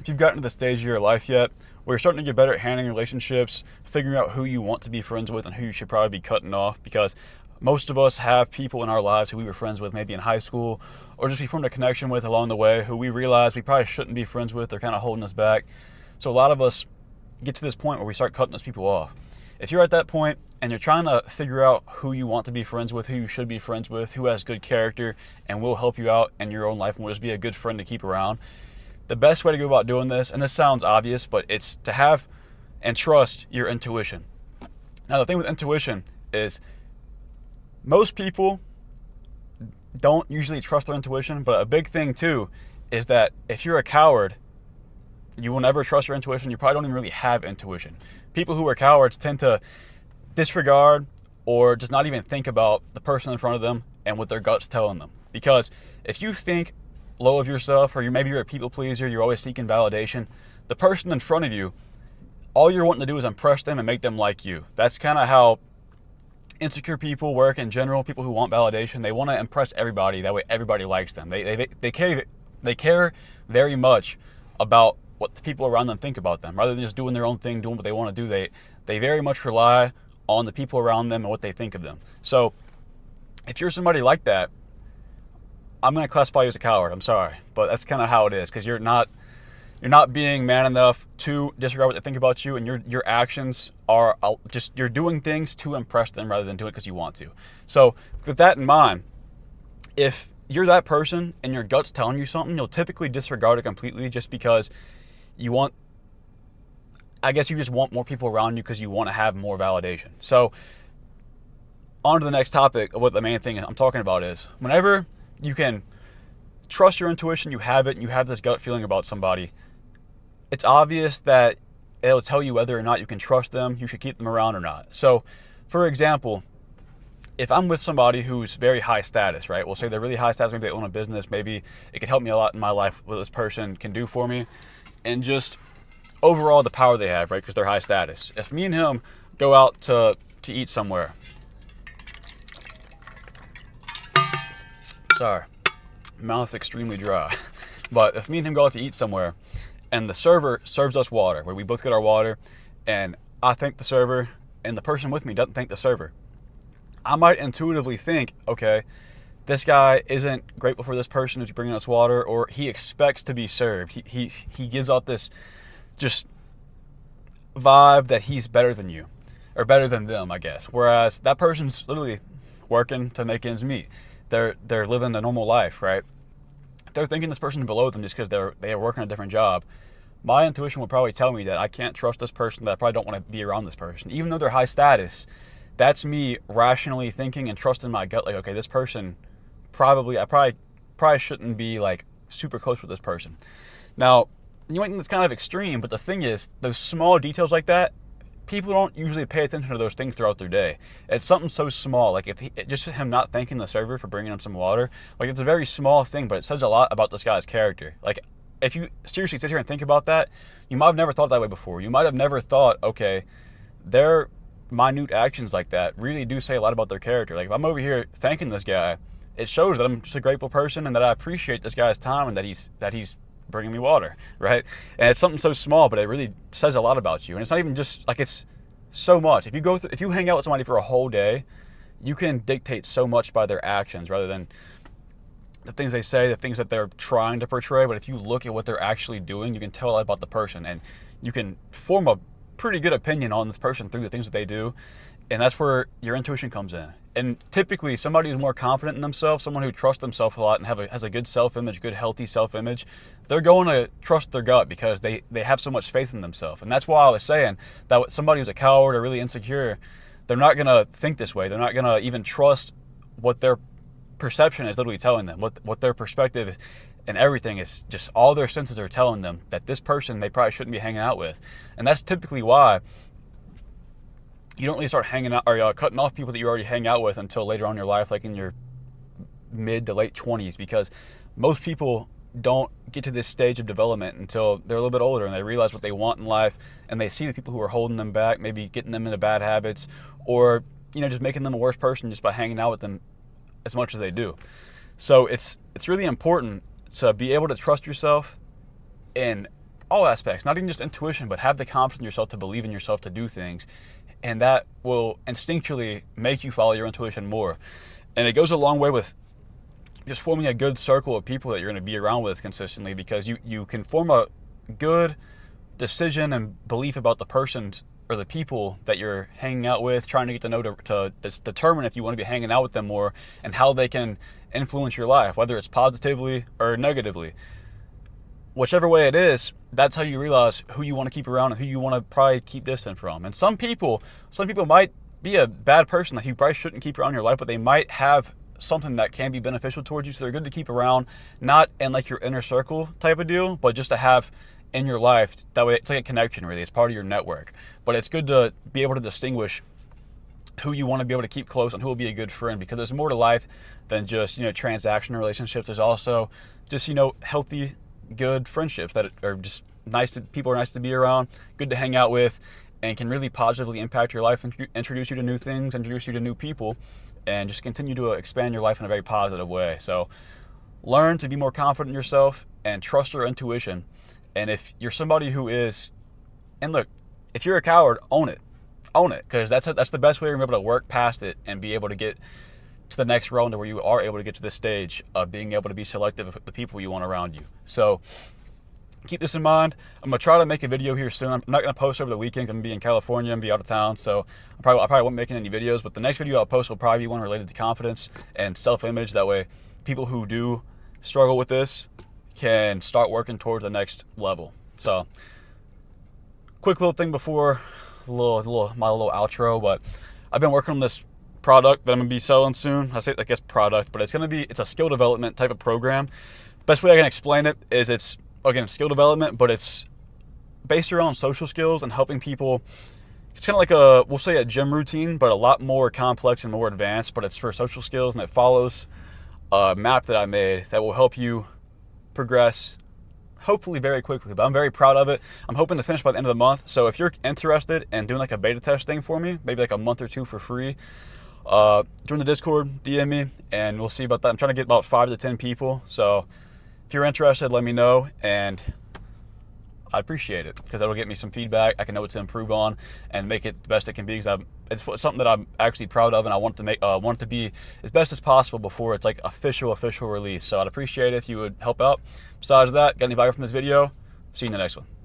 you've gotten to the stage of your life yet where you're starting to get better at handling relationships, figuring out who you want to be friends with and who you should probably be cutting off, because most of us have people in our lives who we were friends with maybe in high school or just we formed a connection with along the way who we realize we probably shouldn't be friends with. They're kind of holding us back. So a lot of us get to this point where we start cutting those people off. If you're at that point and you're trying to figure out who you want to be friends with, who you should be friends with, who has good character and will help you out in your own life and will just be a good friend to keep around, the best way to go about doing this, and this sounds obvious, but it's to have and trust your intuition. Now, the thing with intuition is most people don't usually trust their intuition, but a big thing too is that if you're a coward, you will never trust your intuition. You probably don't even really have intuition. People who are cowards tend to disregard or just not even think about the person in front of them and what their gut's telling them. Because if you think low of yourself, or maybe you're a people pleaser, you're always seeking validation, the person in front of you, all you're wanting to do is impress them and make them like you. That's kind of how insecure people work in general. People who want validation, they want to impress everybody. That way everybody likes them. They care very much about what the people around them think about them. Rather than just doing their own thing, doing what they want to do, they very much rely on the people around them and what they think of them. So if you're somebody like that, I'm going to classify you as a coward. I'm sorry, but that's kind of how it is, because you're not being man enough to disregard what they think about you, and your actions are just, you're doing things to impress them rather than doing it because you want to. So with that in mind, if you're that person and your gut's telling you something, you'll typically disregard it completely just because you just want more people around you because you want to have more validation. So on to the next topic of what the main thing I'm talking about is, whenever you can trust your intuition, you have it, and you have this gut feeling about somebody, it's obvious that it'll tell you whether or not you can trust them, you should keep them around or not. So, for example, if I'm with somebody who's very high status, right? We'll say they're really high status, maybe they own a business, maybe it could help me a lot in my life, what this person can do for me, and just overall the power they have, right? Because they're high status. If me and him go out to eat somewhere, sorry, mouth extremely dry. But if me and him go out to eat somewhere and the server serves us water, where we both get our water, and I thank the server and the person with me doesn't thank the server, I might intuitively think, okay, this guy isn't grateful for this person who's bringing us water, or he expects to be served. He gives out this just vibe that he's better than you, or better than them, I guess. Whereas that person's literally working to make ends meet. They're living a normal life, right? If they're thinking this person's below them just because they are working a different job, my intuition will probably tell me that I can't trust this person, that I probably don't want to be around this person. Even though they're high status, that's me rationally thinking and trusting my gut, like, okay, this person I probably shouldn't be like super close with this person. Now, you might think that's kind of extreme, but the thing is, those small details like that, people don't usually pay attention to those things throughout their day. It's something so small, like just him not thanking the server for bringing him some water, like it's a very small thing, but it says a lot about this guy's character. Like, if you seriously sit here and think about that, you might have never thought that way before. You might have never thought, okay, their minute actions like that really do say a lot about their character. Like, if I'm over here thanking this guy, it shows that I'm just a grateful person and that I appreciate this guy's time and that he's bringing me water, right? And it's something so small, but it really says a lot about you. And it's not even just like, it's so much. If you hang out with somebody for a whole day, you can dictate so much by their actions rather than the things they say, the things that they're trying to portray. But if you look at what they're actually doing, you can tell a lot about the person, and you can form a pretty good opinion on this person through the things that they do. And that's where your intuition comes in. And typically, somebody who's more confident in themselves, someone who trusts themselves a lot and has a good self-image, good healthy self-image, they're going to trust their gut because they have so much faith in themselves. And that's why I was saying that somebody who's a coward or really insecure, they're not going to think this way. They're not going to even trust what their perception is literally telling them, what their perspective and everything is. Just all their senses are telling them that this person they probably shouldn't be hanging out with. And that's typically why you don't really start hanging out or cutting off people that you already hang out with until later on in your life, like in your mid to late 20s, because most people don't get to this stage of development until they're a little bit older and they realize what they want in life, and they see the people who are holding them back, maybe getting them into bad habits, or just making them a worse person just by hanging out with them as much as they do. So it's really important to be able to trust yourself and all aspects, not even just intuition, but have the confidence in yourself to believe in yourself to do things. And that will instinctually make you follow your intuition more. And it goes a long way with just forming a good circle of people that you're going to be around with consistently, because you can form a good decision and belief about the persons or the people that you're hanging out with, trying to get to know to determine if you want to be hanging out with them more and how they can influence your life, whether it's positively or negatively. Whichever way it is, that's how you realize who you want to keep around and who you want to probably keep distant from. And some people might be a bad person that you probably shouldn't keep around in your life, but they might have something that can be beneficial towards you, so they're good to keep around, not in like your inner circle type of deal, but just to have in your life. That way it's like a connection, really. It's part of your network. But it's good to be able to distinguish who you want to be able to keep close and who will be a good friend, because there's more to life than just, transactional relationships. There's also just, healthy, good friendships that are just people are nice to be around, good to hang out with, and can really positively impact your life and introduce you to new things, introduce you to new people, and just continue to expand your life in a very positive way. So learn to be more confident in yourself and trust your intuition. And if you're somebody who is, and look, if you're a coward, own it, because that's the best way to be able to work past it and be able to get to the next round where you are able to get to this stage of being able to be selective of the people you want around you. So keep this in mind. I'm going to try to make a video here soon. I'm not going to post over the weekend. I'm going to be in California and be out of town, so I probably won't be making any videos, but the next video I'll post will probably be one related to confidence and self-image. That way people who do struggle with this can start working towards the next level. So quick little thing before my little outro, but I've been working on this product that I'm going to be selling soon. I guess product, but it's a skill development type of program. Best way I can explain it is it's, again, skill development, but it's based around social skills and helping people. It's kind of like we'll say a gym routine, but a lot more complex and more advanced, but it's for social skills, and it follows a map that I made that will help you progress, hopefully very quickly. But I'm very proud of it. I'm hoping to finish by the end of the month. So if you're interested in doing like a beta test thing for me, maybe like a month or two for free, join the Discord, DM me, and we'll see about that. I'm trying to get about 5 to 10 people. So if you're interested, let me know, and I'd appreciate it, because that'll get me some feedback. I can know what to improve on and make it the best it can be, because it's something that I'm actually proud of, and I want it to be as best as possible before it's like official release. So I'd appreciate it if you would help out. Besides that, got any value from this video? See you in the next one.